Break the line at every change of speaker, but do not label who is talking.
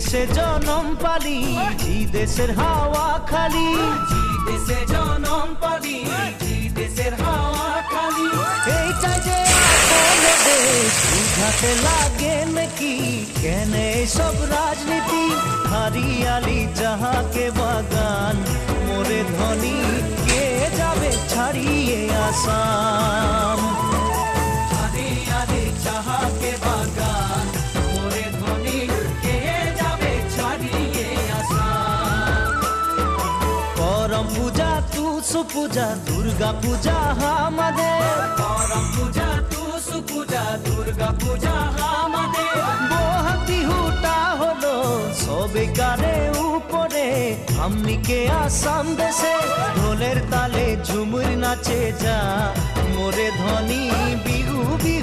দেশে জনম পালি জি দেশের হাওয়া খালি
জি দেশে জনম পালি জি দেশের হাওয়া খালি
এইটাই যে আপন দেশ বুঝাতে লাগে নাকি কেন সব রাজনীতি হারিয়ালি যাহাকে বাগান মোরে ধনী কে যাবে ছাড়িয়ে আসাম
হারিয়ালি যাহাকে বাগান মোরে ধনী কে যাবে ছাড়িয়ে আসাম
করম পূজা তুসু পূজা দুর্গা পূজা আমাদের
করম পূজা তুসু পূজা দুর্গা পূজা আমাদের
বহাগ বিহুটা হলো সবে গানে উপরে আমনিকে আসাম দেশে ঢোলের তালে ঝুমুর নাচে যা মোরে ধনী বিহু বিহু